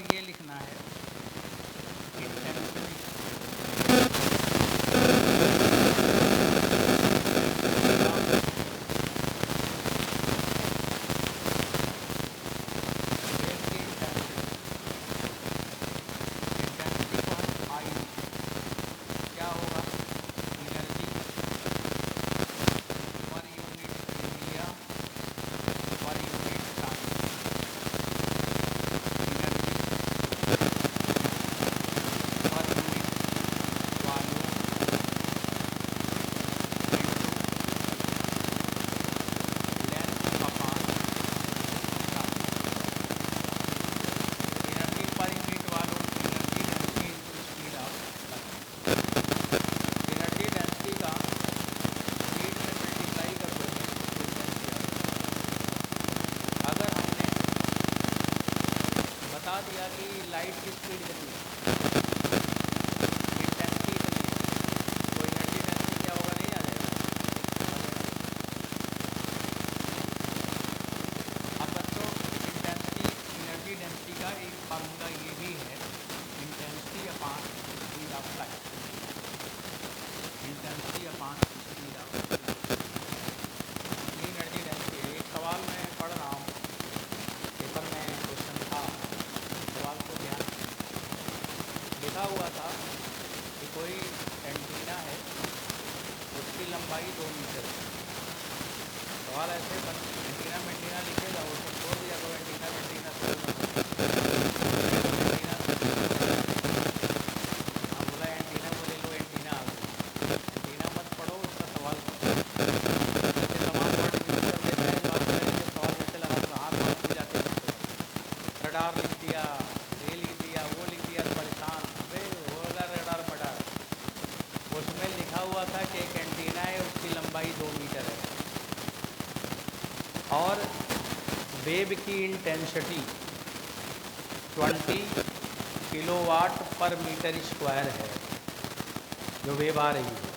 ये लिखना है इंटेंसिटी दिया कि लाइट की स्पीड कितनी है, इंटेंसिटी कितनी है, तो एनर्जी डेंसिटी क्या होगा, नहीं आ जाएगा। अब बच्चों इंटेंसिटी एनर्जी डेंसिटी का एक फार्मूला ये भी है, intensity upon speed of light, intensity upon speed of light, ये एनर्जी डेंसिटी है। एक सवाल मैं पढ़ रहा हूँ, पेपर में क्वेश्चन था, सवाल को ध्यान लिखा हुआ था कि कोई एंटीना है, उसकी लंबाई 2 मीटर है। सवाल ऐसे एंटीना में एंटीना लिखेगा, वो सब छोड़ दिया करो, एंटीना में एंटीना हाँ बोला एंटीना, बोले लो एंटीना आ गई, एंटीना मत पढ़ो, उसका सवाल जैसे तमाम वर्ड यूज कर लेता है, बात करेंगे सवाल जैसे लगा तो हाथ बात भी जाते हैं, रडार लिख दिया, ये लिख दिया, वो लिख दिया, परेशान अबे होगा रडार पडार। उसमें लिखा हुआ था कि एक एंटीना है, उसकी लंबाई 2 मीटर है और वेव की इंटेंसिटी 20 किलोवाट पर मीटर स्क्वायर है, जो वेव आ रही है,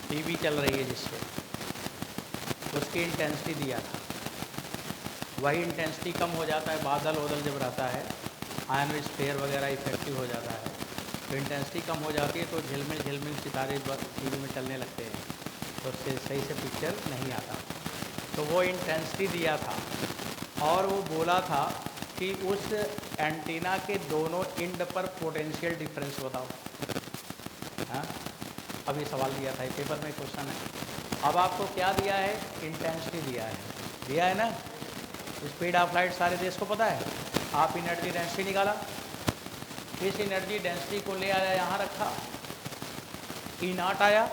टीवी चल रही है जिससे, उसकी इंटेंसिटी दिया था। वही इंटेंसिटी कम हो जाता है, बादल वदल जब रहता है, आयनोस्फीयर वगैरह इफेक्टिव हो जाता है, तो इंटेंसिटी कम हो जाती है, तो झिलमिल झिलमिल सितारे टीवी में चलने लगते हैं, तो उससे सही से पिक्चर नहीं आता। तो वो इंटेंसिटी दिया था और वो बोला था कि उस एंटीना के दोनों एंड पर पोटेंशियल डिफरेंस बताओ। हाँ, अब ये सवाल दिया था, पेपर में क्वेश्चन है। अब आपको क्या दिया है, इंटेंसिटी दिया है ना, स्पीड ऑफ लाइट सारे देश को पता है। आप एनर्जी डेंसिटी निकाला, इस एनर्जी डेंसिटी को ले आया, यहाँ रखा, E0 आया,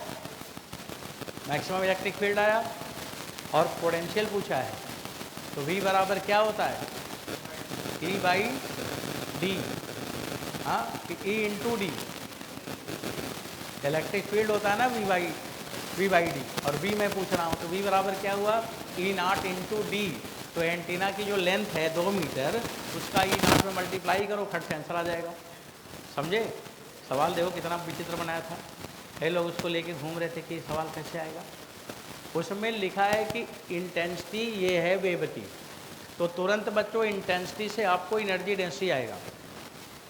मैक्सिमम इलेक्ट्रिक फील्ड आया और पोटेंशियल पूछा है, तो V बराबर क्या होता है, E/d, हाँ E × d, इलेक्ट्रिक फील्ड होता है ना V/d, और V मैं पूछ रहा हूँ, तो V बराबर क्या हुआ, E0 × d। तो एंटीना की जो लेंथ है 2 मीटर, उसका E0 में मल्टीप्लाई करो, खट से आंसर आ जाएगा। समझे? सवाल देखो कितना विचित्र बनाया था, कई लोग उसको लेके घूम रहे थे कि सवाल कैसे आएगा। उसमें लिखा है कि इंटेंसिटी ये है वेव की, तो तुरंत बच्चों इंटेंसिटी से आपको एनर्जी डेंसिटी आएगा।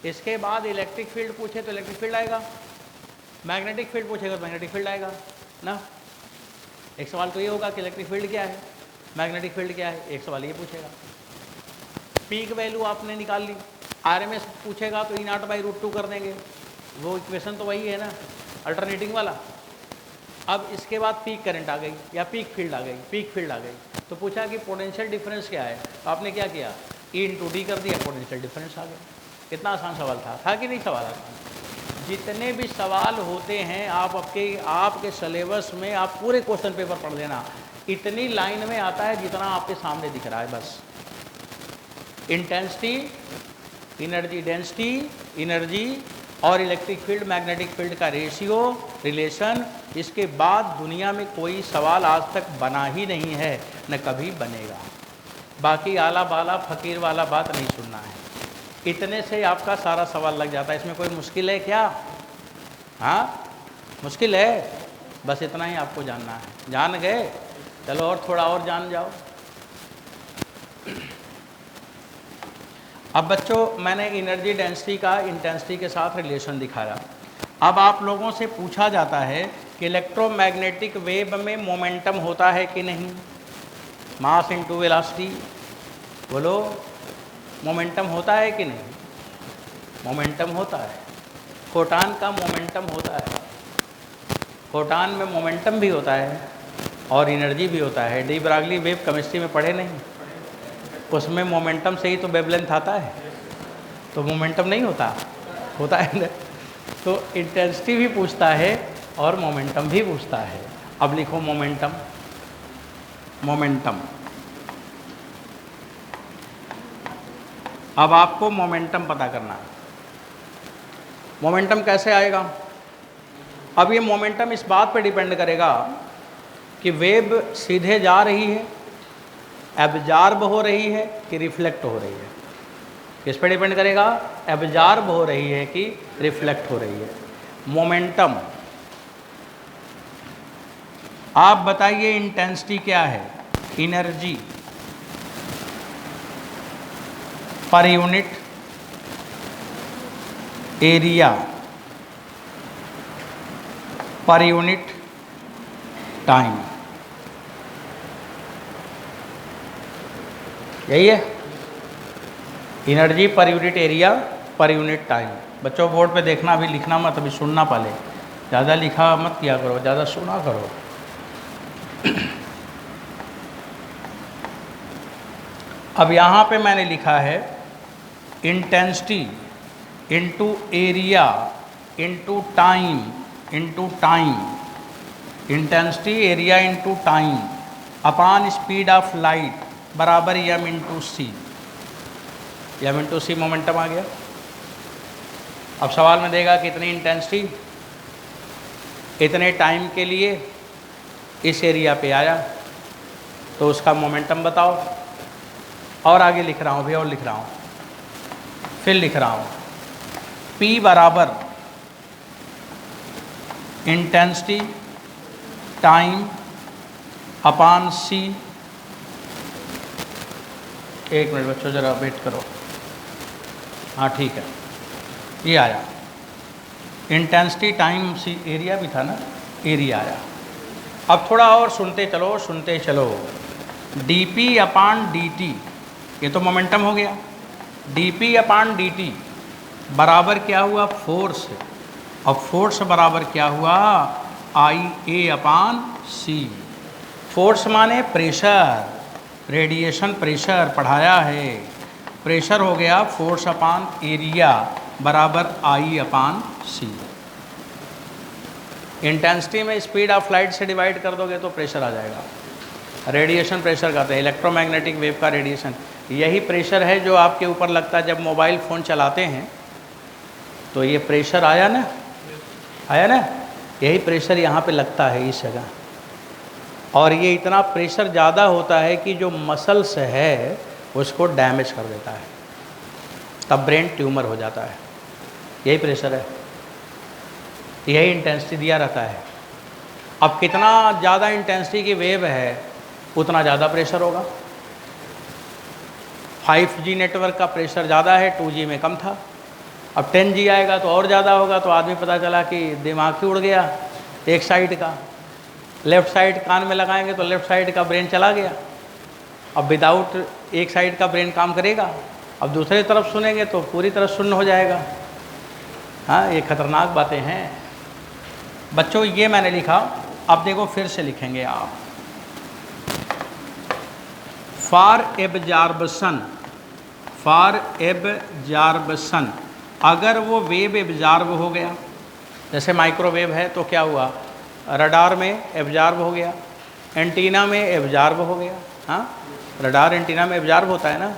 इसके बाद इलेक्ट्रिक फील्ड पूछे तो इलेक्ट्रिक फील्ड आएगा, मैग्नेटिक फील्ड पूछेगा तो मैग्नेटिक फील्ड आएगा ना। एक सवाल तो ये होगा कि इलेक्ट्रिक फील्ड क्या है, मैग्नेटिक फील्ड क्या है, एक सवाल ये पूछेगा। पीक वैल्यू आपने निकाल ली, RMS पूछेगा तो E0/√2 कर देंगे, वो इक्वेशन तो वही है ना, अल्टरनेटिंग वाला। अब इसके बाद पीक करंट आ गई या पीक फील्ड आ गई, तो पूछा कि पोटेंशियल डिफरेंस क्या है, तो आपने क्या किया, E × d कर दिया, पोटेंशियल डिफरेंस आ गया। कितना आसान सवाल था कि नहीं सवाल आसान। जितने भी सवाल होते हैं आपके सिलेबस में, आप पूरे क्वेश्चन पेपर पढ़ लेना, इतनी लाइन में आता है जितना आपके सामने दिख रहा है बस। इंटेंसिटी, एनर्जी डेंसिटी, एनर्जी और इलेक्ट्रिक फील्ड मैग्नेटिक फील्ड का रेशियो, रिलेशन, इसके बाद दुनिया में कोई सवाल आज तक बना ही नहीं है, न कभी बनेगा। बाकी आला बाला फकीर वाला बात नहीं सुनना है, इतने से आपका सारा सवाल लग जाता है। इसमें कोई मुश्किल है क्या? हाँ मुश्किल है, बस इतना ही आपको जानना है। जान गए? चलो और थोड़ा और जान जाओ। अब बच्चों मैंने एनर्जी डेंसिटी का इंटेंसिटी के साथ रिलेशन दिखाया। अब आप लोगों से पूछा जाता है कि इलेक्ट्रोमैग्नेटिक वेव में मोमेंटम होता है कि नहीं। मास इनटू वेलोसिटी, बोलो मोमेंटम होता है कि नहीं। मोमेंटम होता है। फोटान का मोमेंटम होता है। फोटान में मोमेंटम भी होता है और एनर्जी भी होता है। डी ब्रागली वेव केमिस्ट्री में पढ़े नहीं, उसमें मोमेंटम से ही तो वेवलेंथ आता है, तो मोमेंटम नहीं होता, होता है ना। तो इंटेंसिटी भी पूछता है और मोमेंटम भी पूछता है। अब लिखो मोमेंटम। मोमेंटम, अब आपको मोमेंटम पता करना है। मोमेंटम कैसे आएगा? अब ये मोमेंटम इस बात पे डिपेंड करेगा कि वेव सीधे जा रही है, एब्जॉर्ब हो रही है कि रिफ्लेक्ट हो रही है। किस पे डिपेंड करेगा? एब्जॉर्ब हो रही है कि रिफ्लेक्ट हो रही है। मोमेंटम, आप बताइए इंटेंसिटी क्या है? Energy per unit area per unit time, यही है energy per unit area per unit time. बच्चों बोर्ड पे देखना, अभी लिखना मत, अभी सुनना पहले। ज़्यादा लिखा मत किया करो, ज़्यादा सुना करो। अब यहाँ पे मैंने लिखा है intensity into area into time into time. Intensity area into time upon speed of light बराबर एम इंटू सी। एम इंटू सी मोमेंटम आ गया। अब सवाल में देगा कितनी इंटेंसिटी इतने टाइम के लिए इस एरिया पे आया, तो उसका मोमेंटम बताओ। और आगे लिख रहा हूँ भी, और लिख रहा हूँ, फिर लिख रहा हूँ P बराबर इंटेंसिटी टाइम अपॉन C। एक मिनट बच्चों ज़रा वेट करो। हाँ ठीक है, ये आया इंटेंसिटी टाइम सी, एरिया भी था ना, एरिया आया। अब थोड़ा और सुनते चलो सुनते चलो। dp अपॉन dt, ये तो मोमेंटम हो गया। dp अपॉन dt बराबर क्या हुआ? फोर्स। अब फोर्स बराबर क्या हुआ? IA upon C। फोर्स माने प्रेशर, रेडिएशन प्रेशर पढ़ाया है। प्रेशर हो गया फोर्स अपॉन एरिया बराबर I अपॉन C। इंटेंसिटी में स्पीड ऑफ लाइट से डिवाइड कर दोगे तो प्रेशर आ जाएगा। रेडिएशन प्रेशर कहते हैं, इलेक्ट्रोमैग्नेटिक वेव का रेडिएशन। यही प्रेशर है जो आपके ऊपर लगता है जब मोबाइल फ़ोन चलाते हैं, तो ये प्रेशर आया ना, आया ना, यही प्रेशर यहाँ पे लगता है इस जगह। और ये इतना प्रेशर ज़्यादा होता है कि जो मसल्स है उसको डैमेज कर देता है, तब ब्रेन ट्यूमर हो जाता है। यही प्रेशर है, यही इंटेंसिटी दिया रहता है। अब कितना ज़्यादा इंटेंसिटी की वेव है उतना ज़्यादा प्रेशर होगा। 5G नेटवर्क का प्रेशर ज़्यादा है, 2G में कम था। अब 10G आएगा तो और ज़्यादा होगा, तो आदमी पता चला कि दिमाग ही उड़ गया एक साइड का। लेफ़्ट साइड कान में लगाएंगे तो लेफ़्ट साइड का ब्रेन चला गया। अब विदाउट एक साइड का ब्रेन काम करेगा, अब दूसरी तरफ सुनेंगे तो पूरी तरह शून्य हो जाएगा। हाँ, ये खतरनाक बातें हैं बच्चों। ये मैंने लिखा, अब देखो फिर से लिखेंगे आप। फॉर एब्जॉर्बशन, फॉर एब्जॉर्बशन, अगर वो वेव एब्जॉर्ब हो गया, जैसे माइक्रोवेव है तो क्या हुआ? रडार में एब्जॉर्ब हो गया, एंटीना में एब्जॉर्ब हो गया। हाँ, रडार एंटीना में एब्जॉर्ब होता है ना,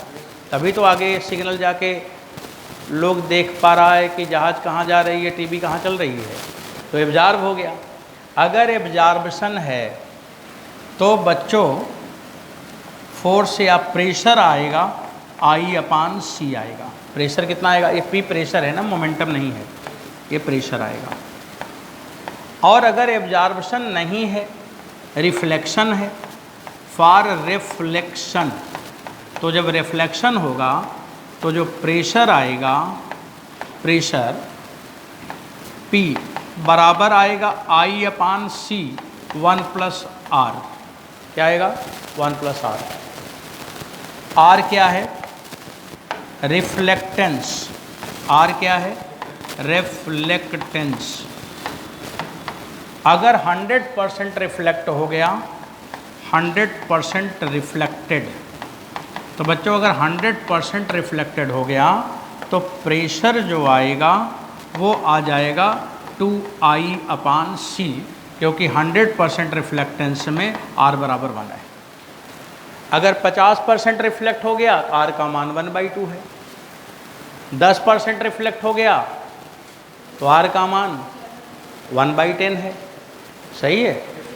तभी तो आगे सिग्नल जाके लोग देख पा रहा है कि जहाज़ कहाँ जा रही है, टीवी कहाँ चल रही है, तो एब्जॉर्ब हो गया। अगर एब्जॉर्बशन है तो बच्चों फोर्स या प्रेशर आएगा, I अपॉन C आएगा। प्रेशर कितना आएगा? ये P प्रेशर है ना, मोमेंटम नहीं है, ये प्रेशर आएगा। और अगर एब्जॉर्बशन नहीं है, रिफ्लेक्शन है, फॉर रिफ्लेक्शन, तो जब रिफ्लेक्शन होगा तो जो प्रेशर आएगा, प्रेशर P बराबर आएगा I/C 1 + R। क्या आएगा? 1 + R। R क्या है? रिफ्लेक्टेंस। R क्या है? रिफ्लेक्टेंस। अगर 100% रिफ्लेक्ट हो गया, 100% रिफ्लेक्टेड, तो बच्चों अगर 100% रिफ्लेक्टेड हो गया तो प्रेशर जो आएगा वो आ जाएगा 2I/C, क्योंकि 100% रिफ्लेक्टेंस में R बराबर 1 है। अगर 50% रिफ्लेक्ट हो गया तो R का मान 1/2 है। 10% रिफ्लेक्ट हो गया तो R का मान 1/10 है। सही है?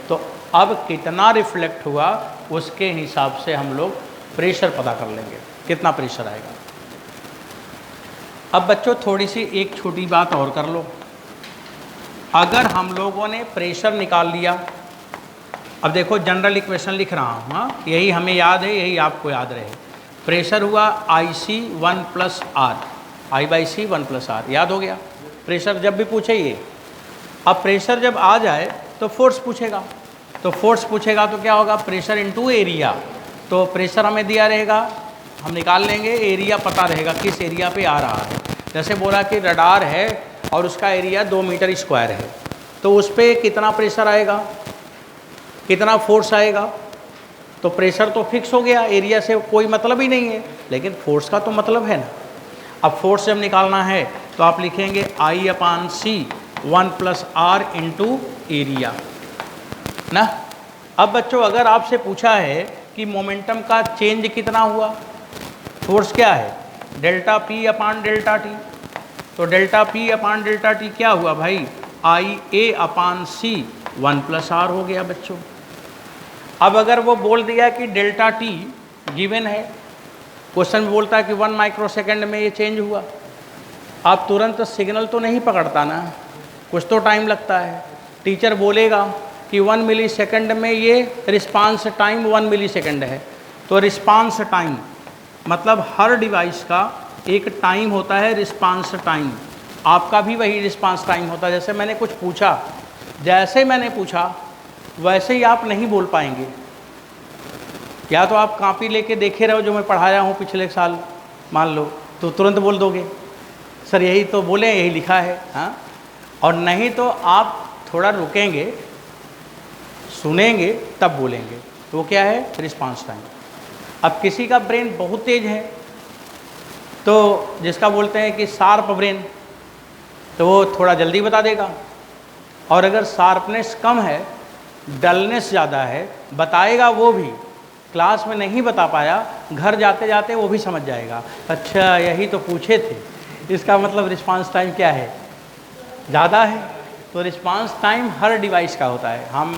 तो अब कितना रिफ्लेक्ट हुआ उसके हिसाब से हम लोग प्रेशर पता कर लेंगे, कितना प्रेशर आएगा। अब बच्चों थोड़ी सी एक छोटी बात और कर लो। अगर हम लोगों ने प्रेशर निकाल लिया, अब देखो जनरल इक्वेशन लिख रहा हूँ, हाँ, यही हमें याद है, यही आपको याद रहे। प्रेशर हुआ IC 1 + R, I/C 1 + R, याद हो गया? प्रेशर जब भी पूछे ये। अब प्रेशर जब आ जाए तो फोर्स पूछेगा, तो फोर्स पूछेगा तो क्या होगा? Pressure into area. तो प्रेशर हमें दिया रहेगा, हम निकाल लेंगे, एरिया पता रहेगा किस एरिया पे आ रहा है। जैसे बोला कि रडार है और उसका एरिया 2 मीटर स्क्वायर है, तो उस पर कितना प्रेशर आएगा, कितना फोर्स आएगा। तो प्रेशर तो फिक्स हो गया, एरिया से कोई मतलब ही नहीं है, लेकिन फोर्स का तो मतलब है ना। अब फोर्स जब निकालना है तो आप लिखेंगे I/C 1 + R इंटू एरिया ना। अब बच्चों अगर आपसे पूछा है कि मोमेंटम का चेंज कितना हुआ, फोर्स क्या है? ΔP/ΔT। तो ΔP/ΔT क्या हुआ भाई? IA/C 1 + R हो गया बच्चों। अब अगर वो बोल दिया कि ΔT गिवन है, क्वेश्चन में बोलता है कि 1 माइक्रोसेकंड में ये चेंज हुआ, आप तुरंत सिग्नल तो नहीं पकड़ता ना, कुछ तो टाइम लगता है। टीचर बोलेगा कि 1 मिलीसेकंड में ये रिस्पांस टाइम 1 मिलीसेकंड है, तो रिस्पांस टाइम मतलब हर डिवाइस का एक टाइम होता है, रिस्पांस टाइम। आपका भी वही रिस्पांस टाइम होता है। जैसे मैंने कुछ पूछा, जैसे मैंने पूछा वैसे ही आप नहीं बोल पाएंगे। या तो आप कॉपी लेके देखे रहो जो मैं पढ़ाया हूँ पिछले साल, मान लो, तो तुरंत बोल दोगे सर यही तो बोले, यही लिखा है, हाँ। और नहीं तो आप थोड़ा रुकेंगे, सुनेंगे, तब बोलेंगे। तो वो क्या है? Response time. अब किसी का ब्रेन बहुत तेज है, तो जिसका बोलते हैं कि शार्प ब्रेन, तो वो थोड़ा जल्दी बता देगा। और अगर शार्पनेस कम है, डलनेस ज़्यादा है, बताएगा वो भी, क्लास में नहीं बता पाया, घर जाते जाते वो भी समझ जाएगा, अच्छा यही तो पूछे थे, इसका मतलब रिस्पांस टाइम क्या है? ज़्यादा है। तो रिस्पांस टाइम हर डिवाइस का होता है। हम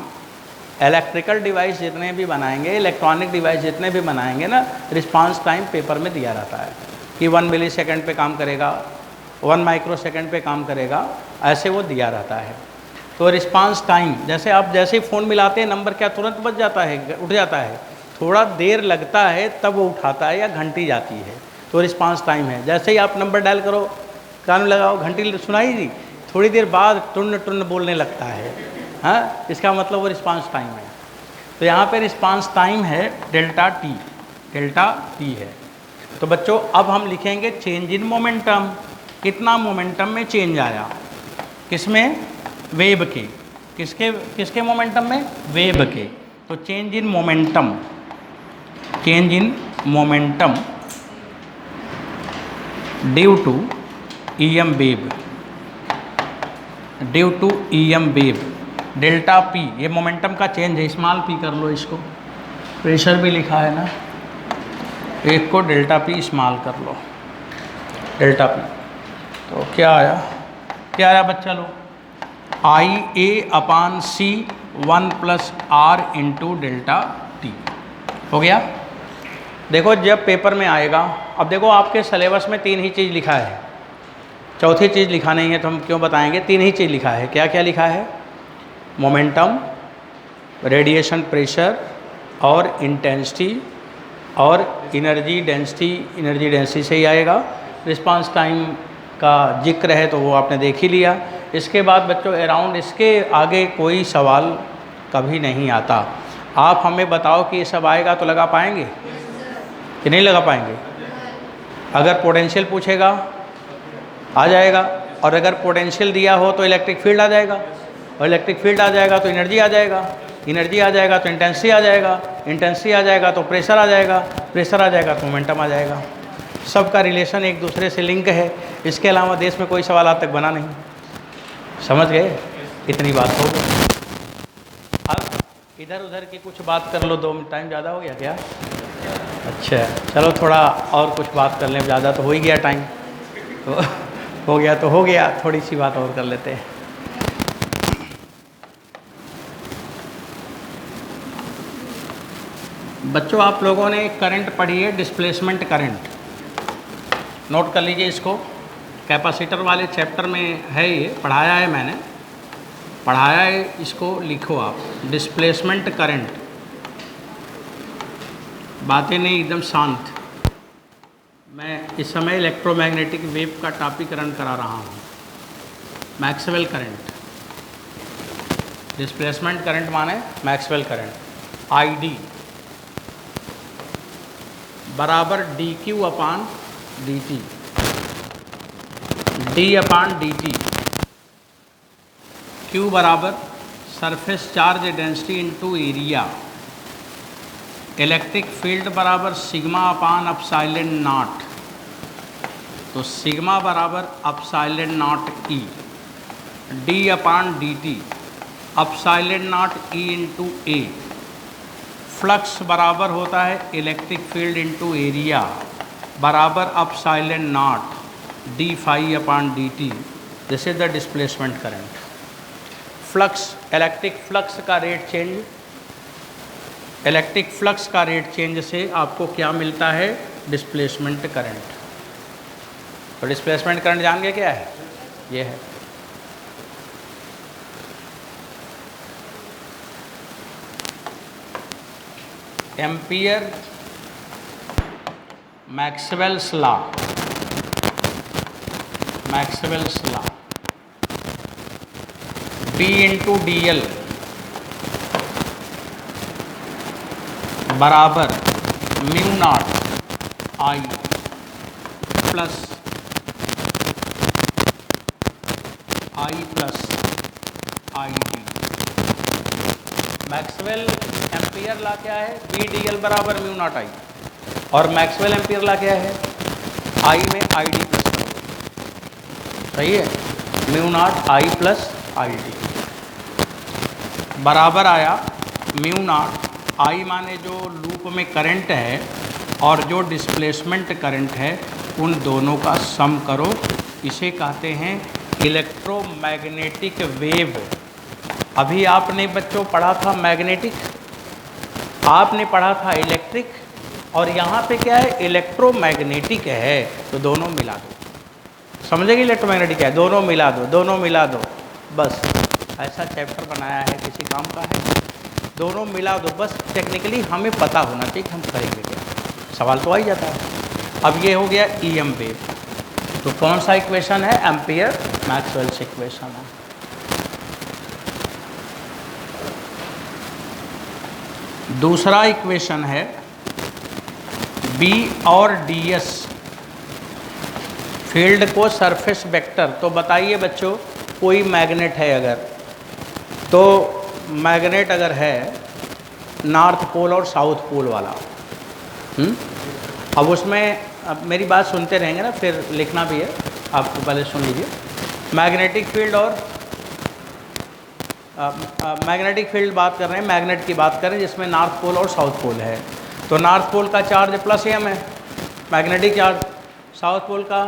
इलेक्ट्रिकल डिवाइस जितने भी बनाएंगे, इलेक्ट्रॉनिक डिवाइस जितने भी बनाएंगे ना, रिस्पांस टाइम पेपर में दिया रहता है कि 1 मिलीसेकंड पे काम करेगा, 1 माइक्रोसेकंड पे काम करेगा, ऐसे वो दिया रहता है। तो रिस्पांस टाइम, जैसे आप जैसे ही फ़ोन मिलाते हैं नंबर क्या तुरंत बज जाता है, उठ जाता है? थोड़ा देर लगता है तब वो उठाता है या घंटी जाती है, तो रिस्पांस टाइम है। जैसे ही आप नंबर डायल करो, कान में लगाओ, घंटी सुनाई दी, थोड़ी देर बाद टुन टुन बोलने लगता है, हाँ, इसका मतलब वो रिस्पांस टाइम है। तो यहाँ पे रिस्पांस टाइम है ΔT है। तो बच्चों अब हम लिखेंगे चेंज इन मोमेंटम, कितना मोमेंटम में चेंज आया, किसमें? वेव के। किसके मोमेंटम में? वेव के। तो change in momentum, change in momentum due to EM wave, due to EM wave, ΔP, ये मोमेंटम का चेंज है, स्मॉल p कर लो इसको, प्रेशर भी लिखा है ना, एक को ΔP स्मॉल कर लो, ΔP। तो क्या आया बच्चा लोग? IA/C 1 + R इंटू ΔT हो गया। देखो जब पेपर में आएगा, अब देखो आपके सिलेबस में 3 ही चीज़ लिखा है, चौथी चीज़ लिखा नहीं है, तो हम क्यों बताएंगे? 3 ही चीज़ लिखा है। क्या क्या लिखा है? मोमेंटम, रेडिएशन प्रेशर और इंटेंसिटी और एनर्जी डेंसिटी से ही आएगा। रिस्पांस टाइम का जिक्र है तो वो आपने देख ही लिया। इसके बाद बच्चों अराउंड इसके आगे कोई सवाल कभी नहीं आता। आप हमें बताओ कि ये सब आएगा तो लगा पाएंगे कि नहीं लगा पाएंगे? अगर पोटेंशियल पूछेगा आ जाएगा, और अगर पोटेंशियल दिया हो तो इलेक्ट्रिक फील्ड आ जाएगा, और इलेक्ट्रिक फील्ड आ जाएगा तो एनर्जी आ जाएगा, एनर्जी आ जाएगा तो इंटेंसिटी आ जाएगा, इंटेंसिटी आ जाएगा तो प्रेशर आ जाएगा, प्रेशर आ जाएगा तो मोमेंटम आ जाएगा। सबका रिलेशन एक दूसरे से लिंक है। इसके अलावा देश में कोई सवाल आज तक बना नहीं। समझ गए? इतनी बात हो गई। अब इधर उधर की कुछ बात कर लो। 2 मिनट टाइम ज़्यादा हो गया क्या? अच्छा चलो थोड़ा और कुछ बात कर लें। ज़्यादा तो हो ही गया टाइम, तो हो गया तो हो गया, थोड़ी सी बात और कर लेते हैं। बच्चों आप लोगों ने करंट पढ़ी है, डिस्प्लेसमेंट करंट। नोट कर लीजिए इसको। कैपेसिटर वाले चैप्टर में है, ये पढ़ाया है मैंने, पढ़ाया है। इसको लिखो आप, डिस्प्लेसमेंट करंट। बातें नहीं, एकदम शांत। मैं इस समय इलेक्ट्रोमैग्नेटिक वेव का टॉपिक रन करा रहा हूँ। मैक्सवेल करंट, डिस्प्लेसमेंट करंट माने मैक्सवेल करंट। आईडी बराबर डी क्यू अपान डी टी, डी अपान डी टी। क्यू बराबर surface charge density into area. Electric field बराबर सिग्मा अपान अपसाइलेंट नॉट, तो सिग्मा बराबर अपसाइलेंट not E. D upon d T, अपसाइलेंट not E into A. Flux बराबर होता है electric field into area बराबर अपसाइलेंट not D phi upon d t. This is the displacement current. Flux, electric flux का rate change, electric flux का rate change से आपको क्या मिलता है? Displacement current. तो डिस्प्लेसमेंट करंट जान गए क्या है? ये है। Ampere Maxwell's law, Maxwell's law. B into d l बराबर mu naught I plus I D. Maxwell Ampere law क्या है? बी डी एल बराबर म्यू नॉट आई, और मैक्सवेल एम्पियर ला क्या है? आई में आई डी प्लस। सही है? Mu naught I plus I D बराबर आया म्यू नॉट आई माने जो लूप में करंट है और जो डिस्प्लेसमेंट करंट है, उन दोनों का सम करो। इसे कहते हैं इलेक्ट्रोमैग्नेटिक वेव। अभी आपने बच्चों पढ़ा था मैग्नेटिक, आपने पढ़ा था इलेक्ट्रिक, और यहाँ पे क्या है? इलेक्ट्रोमैग्नेटिक है। तो दोनों मिला दो। समझेंगे इलेक्ट्रोमैग्नेटिक क्या है? दोनों मिला दो, दोनों मिला दो। बस ऐसा चैप्टर बनाया है, किसी काम का है? दोनों मिला दो। बस टेक्निकली हमें पता होना चाहिए कि हम करेंगे क्या। सवाल तो आ ही जाता है। अब ये हो गया ईएम वेव। तो कौन सा इक्वेशन है? एम्पियर मैक्सवेल्स इक्वेशन है। दूसरा इक्वेशन है बी और डी एस, फील्ड को सरफेस वेक्टर। तो बताइए बच्चों, कोई मैग्नेट है अगर, तो मैग्नेट अगर है नॉर्थ पोल और साउथ पोल वाला, अब उसमें, अब मेरी बात सुनते रहेंगे ना, फिर लिखना भी है आपको, पहले सुन लीजिए। मैग्नेटिक फील्ड और मैग्नेटिक फील्ड बात कर रहे हैं, मैग्नेट की बात करें जिसमें नॉर्थ पोल और साउथ पोल है। तो नॉर्थ पोल का चार्ज प्लस एम है, मैग्नेटिक चार्ज साउथ पोल का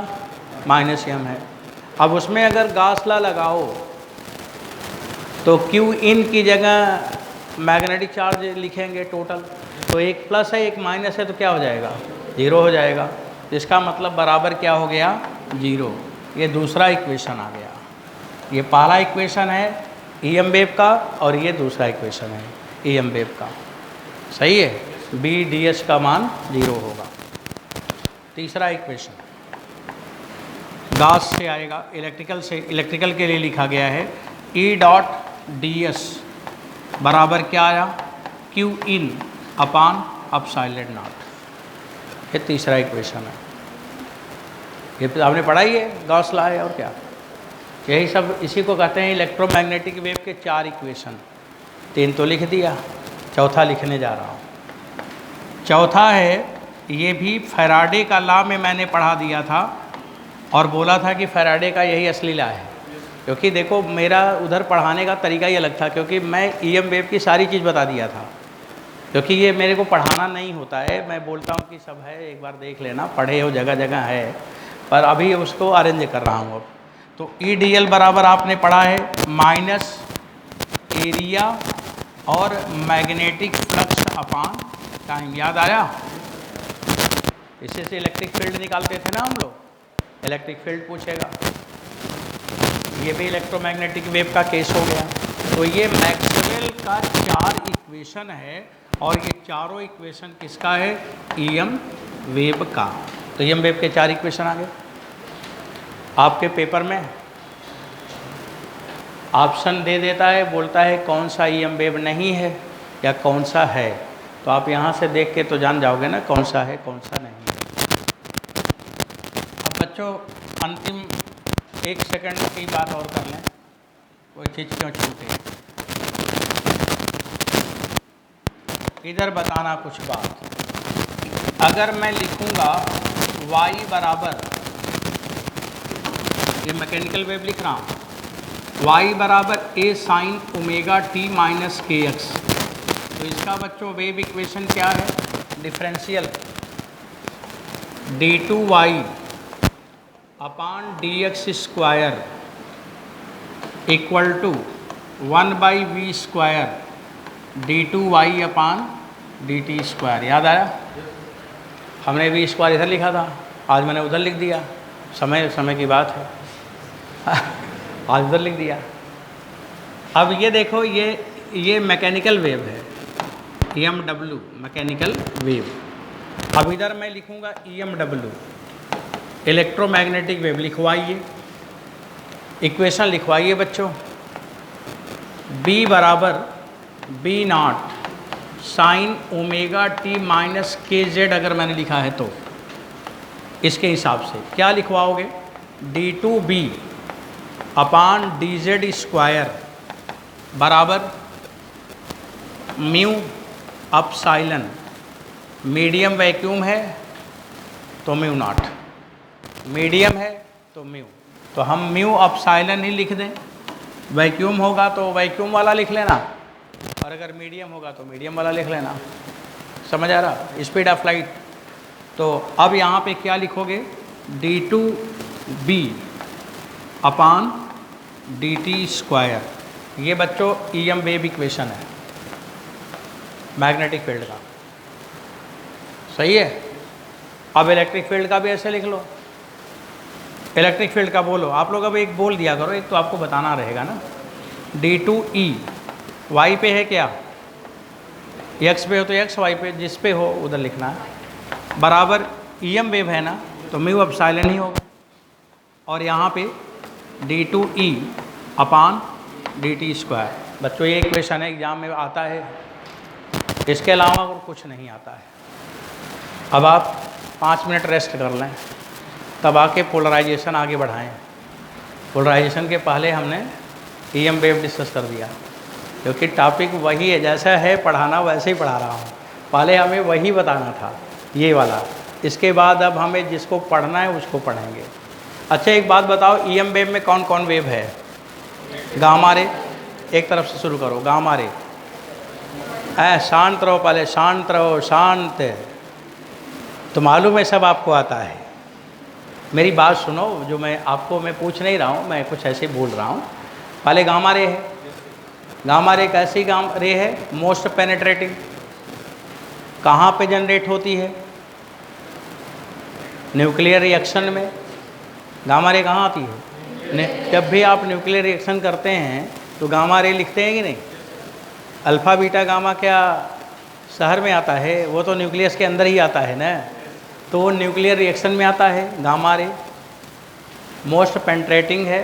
माइनस एम है। अब उसमें अगर गॉस लॉ लगाओ तो क्यू इन की जगह मैग्नेटिक चार्ज लिखेंगे टोटल, तो एक प्लस है एक माइनस है, तो क्या हो जाएगा? जीरो हो जाएगा। इसका मतलब बराबर क्या हो गया? जीरो। ये दूसरा इक्वेशन आ गया। ये पहला इक्वेशन है ईएम वेव का, और ये दूसरा इक्वेशन है ईएम वेव का। सही है? बी डी एस का मान 0 होगा। तीसरा इक्वेशन गॉस से आएगा, इलेक्ट्रिकल के लिए लिखा गया है ई डॉट डी एस बराबर क्या आया, क्यू इन अपान अपसाइलेंट नॉट। ये तीसरा इक्वेशन है, ये आपने पढ़ा ही है, गॉस लॉ है और क्या, यही सब इसी को कहते हैं इलेक्ट्रोमैग्नेटिक वेव के 4 इक्वेशन। 3 तो लिख दिया, चौथा लिखने जा रहा हूँ। चौथा है, ये भी फैराडे का लॉ में मैंने पढ़ा दिया था और बोला था कि फैराडे का यही असली लॉ है, क्योंकि देखो मेरा उधर पढ़ाने का तरीका ही अलग था, क्योंकि मैं ईएम वेव की सारी चीज़ बता दिया था, क्योंकि ये मेरे को पढ़ाना नहीं होता है, मैं बोलता हूँ कि सब है एक बार देख लेना, पढ़े हो जगह जगह है, पर अभी उसको अरेंज कर रहा हूँ अब। तो ई डी एल बराबर आपने पढ़ा है माइनस एरिया और मैग्नेटिक फ्लक्स अपान टाइम, याद आया? इससे इलेक्ट्रिक फील्ड निकालते थे ना हम लोग, इलेक्ट्रिक फील्ड पूछेगा, ये भी इलेक्ट्रोमैग्नेटिक वेव का केस हो गया। तो ये मैक्सवेल का 4 इक्वेशन है और ये चारों इक्वेशन किसका है, ईएम वेव का। तो ईएम वेव के 4 इक्वेशन आ गए आपके पेपर में। ऑप्शन दे देता है, बोलता है कौन सा ईएम वेव नहीं है या कौन सा है, तो आप यहाँ से देख के तो जान जाओगे ना कौन सा है कौन सा नहीं है। अब बच्चों अंतिम 1 सेकंड की बात और कर लें, कोई चीज़ क्यों छूटे, इधर बताना कुछ बात। अगर मैं लिखूंगा y बराबर, ये मैकेनिकल वेव लिख रहा हूँ, y बराबर a sine omega t minus k x, तो इसका बच्चों वेव इक्वेशन क्या है, differential d2y upon dx square equal to 1/v square d2y upon dt square. याद आया? हमने v स्क्वायर इधर लिखा था, आज मैंने उधर लिख दिया, समय की बात है आज उधर लिख दिया। अब ये देखो, ये मैकेनिकल वेव है, EMW मैकेनिकल वेव। अब इधर मैं लिखूंगा EMW इलेक्ट्रोमैग्नेटिक वेव, लिखवाइए इक्वेशन, लिखवाइए बच्चों। B बराबर B not sign omega t minus के जेड, अगर मैंने लिखा है तो इसके हिसाब से क्या लिखवाओगे, d2b अपान dz स्क्वायर बराबर म्यू अपसाइलन, मीडियम वैक्यूम है तो म्यू नॉट, मीडियम है तो म्यू, तो हम म्यू अपसाइलन ही लिख दें, वैक्यूम होगा तो वैक्यूम वाला लिख लेना, और अगर मीडियम होगा तो मीडियम वाला लिख लेना। समझ आ रहा? Speed of light. तो अब यहाँ पे क्या लिखोगे, d2b अपान dt स्क्वायर, ये बच्चों ईएम वेव इक्वेशन है मैग्नेटिक फील्ड का, सही है। अब इलेक्ट्रिक फील्ड का भी ऐसे लिख लो, इलेक्ट्रिक फील्ड का बोलो आप लोग, अब एक बोल दिया करो, एक तो आपको बताना रहेगा ना। d2e y पे है क्या, x पे हो तो x, y पे जिस पे हो उधर लिखना है, बराबर ईएम वेव है ना तो म्यू अपसाइलन ही होगा, और यहाँ पे d2e अपान dt स्क्वायर। बच्चों ये इक्वेशन है, एग्जाम में आता है, इसके अलावा और कुछ नहीं आता है। अब आप 5 मिनट रेस्ट कर लें, तब आके पोलराइजेशन आगे बढ़ाएं। पोलराइजेशन के पहले हमने ईएम वेव डिस्कस कर दिया, क्योंकि टॉपिक वही है, जैसा है पढ़ाना वैसे ही पढ़ा रहा हूँ, पहले हमें वही बताना था ये वाला, इसके बाद अब हमें जिसको पढ़ना है उसको पढ़ेंगे। अच्छा एक बात बताओ, ईएम वेव में कौन कौन वेव है, गामा रे, एक तरफ से शुरू करो, गामा रे, शांत रहो, पहले शांत रहो, शांत, तो मालूम है सब आपको आता है। मेरी बात सुनो, जो मैं पूछ नहीं रहा हूँ, मैं कुछ ऐसे बोल रहा हूँ। पहले गामा रे है, गामा रे कैसी गामा रे है, मोस्ट पेनिट्रेटिंग, कहाँ पे जनरेट होती है, न्यूक्लियर रिएक्शन में। गामा रे कहाँ आती है, जब भी आप न्यूक्लियर रिएक्शन करते हैं तो गामा रे लिखते हैं कि नहीं, अल्फ़ा बीटा गामा क्या शहर में आता है, वो तो न्यूक्लियस के अंदर ही आता है ना, तो वो न्यूक्लियर रिएक्शन में आता है। गामा रे मोस्ट पेंट्रेटिंग है,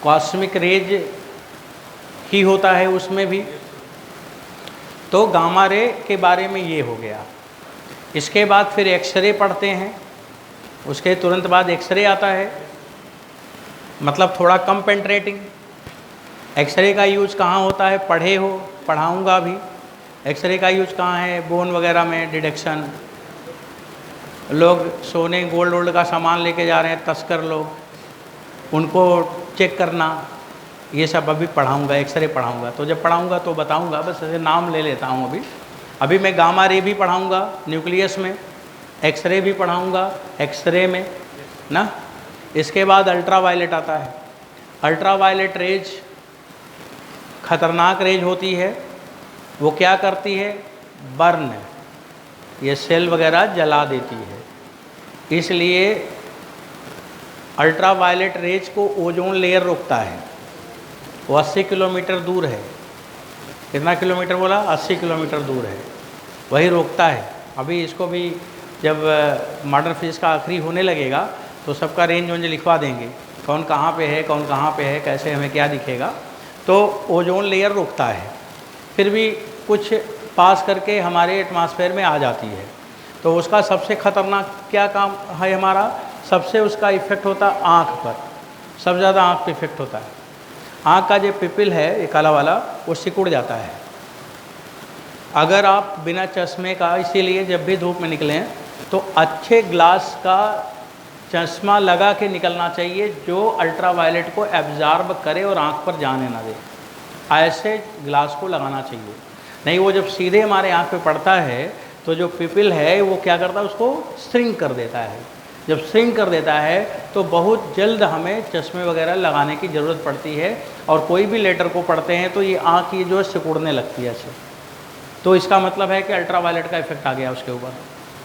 कॉस्मिक रेज ही होता है उसमें भी। तो गामा रे के बारे में ये हो गया। इसके बाद फिर एक्सरे पढ़ते हैं, उसके तुरंत बाद एक्सरे आता है, मतलब थोड़ा कम पेंट्रेटिंग। एक्सरे का यूज़ कहाँ होता है, पढ़े हो, पढ़ाऊँगा भी। एक्सरे का यूज़ कहाँ है, बोन वगैरह में डिटेक्शन। लोग सोने गोल्ड वोल्ड का सामान लेके जा रहे हैं, तस्कर लोग, उनको चेक करना, ये सब अभी पढ़ाऊँगा, एक्सरे पढ़ाऊँगा। तो जब पढ़ाऊँगा तो बताऊँगा, बस ऐसे नाम ले लेता हूँ अभी। अभी मैं गामा रे भी पढ़ाऊँगा न्यूक्लियस में, एक्सरे भी पढ़ाऊँगा एक्सरे में ना। इसके बाद अल्ट्रा वायलेट आता है। अल्ट्रा वायलेट रेज खतरनाक रेज होती है। वो क्या करती है, बर्न, ये सेल वगैरह जला देती है। इसलिए अल्ट्रा वायलेट रेज को ओजोन लेयर रोकता है। वो 80 किलोमीटर दूर है। कितना किलोमीटर बोला, 80 किलोमीटर दूर है, वही रोकता है। अभी इसको भी जब मॉडर्न फिजिक्स का आखिरी होने लगेगा तो सबका रेंज वेंज लिखवा देंगे, कौन कहाँ पे है, कौन कहाँ पे है, कैसे हमें क्या दिखेगा। तो ओजोन लेयर रोकता है, फिर भी कुछ पास करके हमारे एटमॉस्फेयर में आ जाती है। तो उसका सबसे ख़तरनाक क्या काम है हमारा, सबसे उसका इफ़ेक्ट होता है आँख पर, सबसे ज़्यादा आँख पे इफ़ेक्ट होता है। आँख का जो पिपिल है, ये काला वाला, वो सिकुड़ जाता है अगर आप बिना चश्मे का। इसीलिए जब भी धूप में निकलें तो अच्छे ग्लास का चश्मा लगा के निकलना चाहिए, जो अल्ट्रा वायलेट को एब्जॉर्ब करे और आँख पर जाने ना दे। ऐसे ग्लास को लगाना चाहिए, नहीं वो जब सीधे हमारे आँख पे पड़ता है तो जो पिपिल है वो क्या करता है, उसको श्रिंक कर देता है। जब श्रिंक कर देता है तो बहुत जल्द हमें चश्मे वगैरह लगाने की ज़रूरत पड़ती है। और कोई भी लेटर को पढ़ते हैं तो ये आँख ये जो है सिकुड़ने लगती है ऐसे। तो इसका मतलब है कि अल्ट्रा वायलेट का इफेक्ट आ गया उसके ऊपर,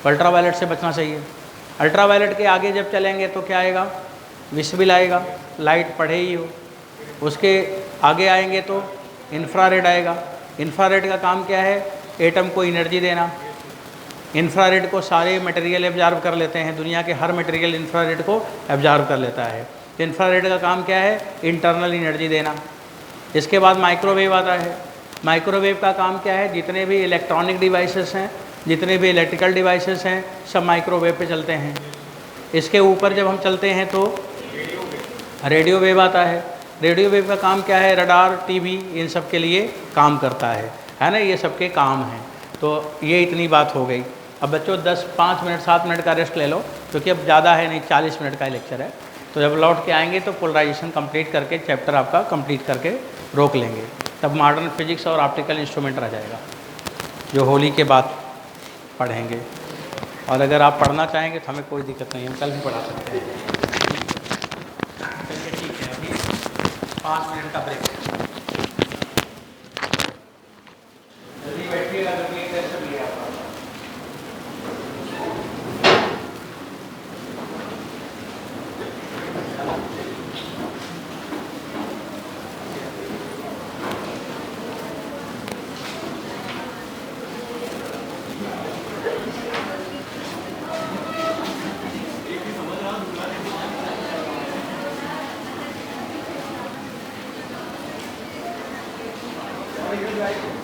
अल्ट्रा वायलेट से बचना चाहिए। अल्ट्रा वायलेट के आगे जब चलेंगे तो क्या आएगा, विजिबल आएगा, लाइट पढ़े ही हो। उसके आगे आएंगे तो इंफ्रारेड आएगा। इंफ्रारेड का काम क्या है, एटम को एनर्जी देना। इंफ्रारेड को सारे मटेरियल एब्जॉर्ब कर लेते हैं, दुनिया के हर मटेरियल इंफ्रारेड को एब्जॉर्ब कर लेता है। इंफ्रारेड का काम क्या है, इंटरनल एनर्जी देना। इसके बाद माइक्रोवेव आता है। माइक्रोवेव का काम क्या है, जितने भी इलेक्ट्रॉनिक डिवाइसेस हैं, जितने भी इलेक्ट्रिकल डिवाइसेस हैं, सब माइक्रोवेव पे चलते हैं। इसके ऊपर जब हम चलते हैं तो रेडियो वेव आता है। रेडियो वेव का काम क्या है, रडार, टीवी, इन सब के लिए काम करता है ना, ये सबके काम हैं। तो ये इतनी बात हो गई। अब बच्चों 5 मिनट 7 मिनट का रेस्ट ले लो, क्योंकि अब ज़्यादा है नहीं, 40 मिनट का लेक्चर है। तो जब लौट के आएंगे तो पोलराइजेशन कंप्लीट करके चैप्टर आपका कंप्लीट करके रोक लेंगे, तब मॉडर्न फिजिक्स और ऑप्टिकल इंस्ट्रूमेंट रह जाएगा, जो होली के बाद पढ़ेंगे। और अगर आप पढ़ना चाहेंगे तो हमें कोई दिक्कत नहीं, हम कल भी पढ़ा सकते हैं। चलिए ठीक है, अभी 5 मिनट का ब्रेक। जल्दी बैठिएगा, जल्दी एक सेशन लिया आपका। Right.